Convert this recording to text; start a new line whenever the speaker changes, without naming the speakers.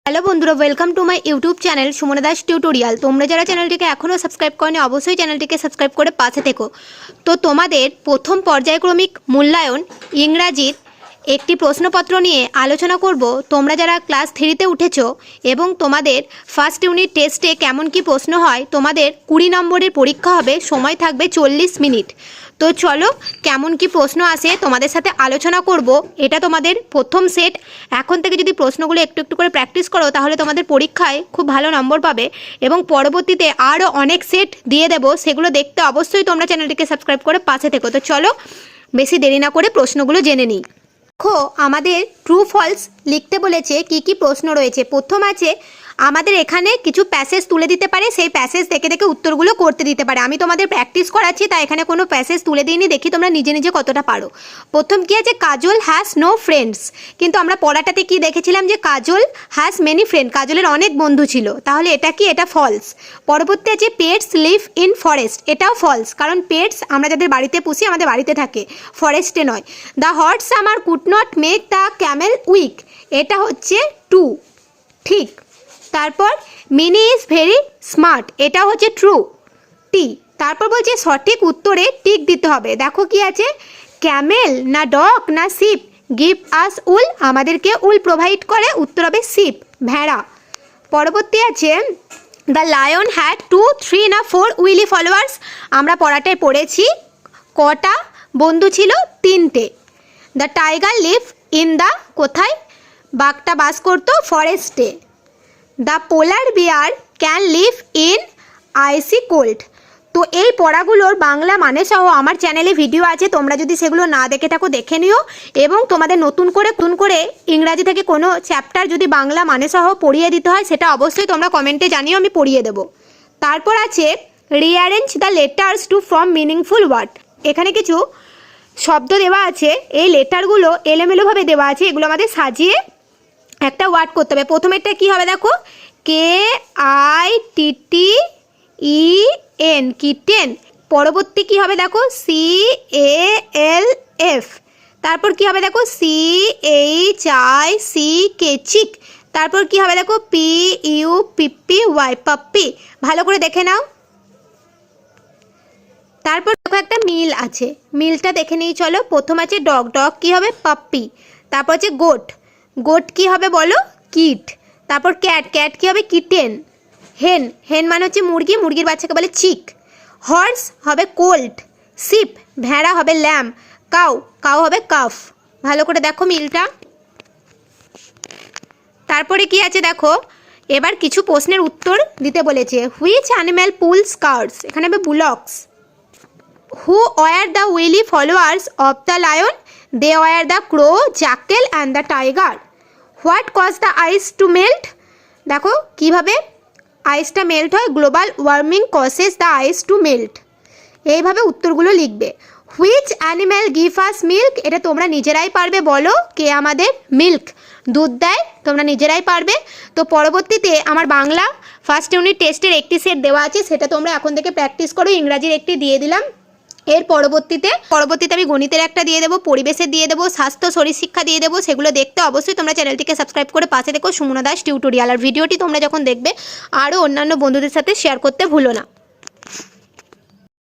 Hello বন্ধুরা, welcome to my YouTube channel Sumana Das tutorial. তোমরা যারা চ্যানেলটিকে এখনও সাবস্ক্রাইব করনি অবশ্যই চ্যানেলটিকে সাবস্ক্রাইব করে পাশে থেকো। তো তোমাদের প্রথম পর্যায়ক্রমিক মূল্যায়ন ইংরাজির একটি প্রশ্নপত্র নিয়ে আলোচনা করব। তোমরা যারা ক্লাস 3তে উঠেছো এবং তোমাদের ফার্স্ট ইউনিট টেস্টে কেমন কি প্রশ্ন হয়, তোমাদের 20 নম্বরের পরীক্ষা হবে, সময় থাকবে 40 মিনিট। তো চলো কেমন কি প্রশ্ন আসে তোমাদের সাথে আলোচনা করব। এটা তোমাদের প্রথম সেট। এখন থেকে যদি প্রশ্নগুলো একটু একটু করে প্র্যাকটিস করো তাহলে তোমাদের পরীক্ষায় খুব ভালো নম্বর পাবে এবং পরবর্তীতে আরও অনেক সেট দিয়ে দেবো। সেগুলো দেখতে অবশ্যই তোমরা চ্যানেলটিকে সাবস্ক্রাইব করে পাশে থেকো। তো চলো বেশি দেরি না করে প্রশ্নগুলো জেনে নিই। দেখো, আমাদের ট্রু ফলস লিখতে বলেছে। কি কি প্রশ্ন রয়েছে? প্রথম আছে আমাদের এখানে কিছু প্যাসেজ তুলে দিতে পারে, সেই প্যাসেজ দেখে দেখে উত্তরগুলো করতে দিতে পারে। আমি তোমাদের প্র্যাকটিস করাচ্ছি, তাই এখানে কোনো প্যাসেজ তুলে দিইনি, দেখি তোমরা নিজে নিজে কতটা পারো। প্রথম কি আছে, কাজল হ্যাজ নো ফ্রেন্ডস। কিন্তু আমরা পড়াটাতে কি দেখেছিলাম যে কাজল হ্যাজ মেনি ফ্রেন্ড, কাজলের অনেক বন্ধু ছিল। তাহলে এটা কি? এটা ফলস। পরবর্তী আছে পেটস লিভ ইন ফরেস্ট, এটাও ফলস, কারণ পেটস আমরা যাদের বাড়িতে পুষি আমাদের বাড়িতে থাকে, ফরেস্টে নয়। The hot summer could not make the camel weak, এটা হচ্ছে ট্রু, ঠিক। তারপর মিনি ইজ ভেরি স্মার্ট, এটা হচ্ছে ট্রু, টি। তারপর বলছে সঠিক উত্তরে টিক দিতে হবে। দেখো কি আছে, ক্যামেল না ডগ না শিপ গিভ আস উল, আমাদেরকে উল প্রোভাইড করে, উত্তর হবে শিপ, ভেড়া। পরবর্তী আছে দ্য লায়ন হ্যাড 2, 3 না 4 উইলি ফলোয়ার্স, আমরা পড়াটায় পড়েছি কটা বন্ধু ছিল? 3টে। The tiger live in the, কোথায় বাঘটা বাস করতো? ফরেস্টে। The polar bear can live in icy cold. তো এই পড়াগুলোর বাংলা মানে সহ আমার চ্যানেলে ভিডিও আছে, তোমরা যদি সেগুলো না দেখে থাকো দেখে নিও। এবং তোমাদের নতুন করে ইংরাজি থেকে কোনো চ্যাপ্টার যদি বাংলা মানে সহ পড়িয়ে দিতে হয় সেটা অবশ্যই তোমরা কমেন্টে জানিও, আমি পড়িয়ে দেবো। তারপর আছে rearrange the letters to form meaningful word. এখানে কিছু শব্দ দেওয়া আছে, এই লেটারগুলো এলোমেলোভাবে দেওয়া আছে, এগুলো আমাদের সাজিয়ে একটা ওয়ার্ড করতে হবে। প্রথমেরটা কি হবে দেখো, KITTEN, কিটেন। পরবর্তী কি হবে দেখো, CALF। তারপর কি হবে দেখো, CHICK, চিক। তারপর কি হবে দেখো, PUPPY, পাপ্পি। ভালো করে দেখে নাও। তারপর দেখো একটা মিল আছে, মিলটা দেখে নিই চলো। প্রথম আছে ডগ, ডগ কি হবে? পাপ্পি। তারপর আছে গোট, গোট কি হবে বলো? কিট। তারপর ক্যাট, ক্যাট কি হবে? কিটেন। হেন, হেন মানে হচ্ছে মুরগি, মুরগির বাচ্চাকে বলে চিক। হর্স হবে কোল্ট। শিপ, ভেড়া হবে ল্যাম। কাউ, কাউ হবে কাফ। ভালো করে দেখো মিলটা। তারপরে কি আছে দেখো, এবার কিছু প্রশ্নের উত্তর দিতে বলেছে। হুইচ অ্যানিম্যাল পুলস কার্টস, এখানে হবে bullocks. Who were the wily followers of the lion, they were the crow, jackal and the tiger. What cause the ice to melt, দেখো কিভাবে আইসটা মেল্ট হয়, global warming causes the ice to melt. এইভাবে উত্তরগুলো লিখবে। Which animal give us milk, এটা তোমরা নিজেরাই পারবে, বলো কে আমাদের মিল্ক দুধ দেয়, তোমরা নিজেরাই পারবে। তো পরবর্তীতে আমার বাংলা ফার্স্ট ইউনিট টেস্টের একটি সেট দেওয়া আছে, সেটা তোমরা এখন থেকে প্র্যাকটিস করো। ইংরাজির একটি দিয়ে দিলাম। এর পরবর্তীতে আমি গণিতের একটা দিয়ে দেবো, পরিবেশের দিয়ে দেবো, স্বাস্থ্য শরীর শিক্ষা দিয়ে দেবো। সেগুলো দেখতে অবশ্যই তোমরা চ্যানেলটিকে সাবস্ক্রাইব করে পাশে দেখো সুমনা দাস টিউটোরিয়াল। আর ভিডিওটি তোমরা যখন দেখবে আরও অন্যান্য বন্ধুদের সাথে শেয়ার করতে ভুলো না।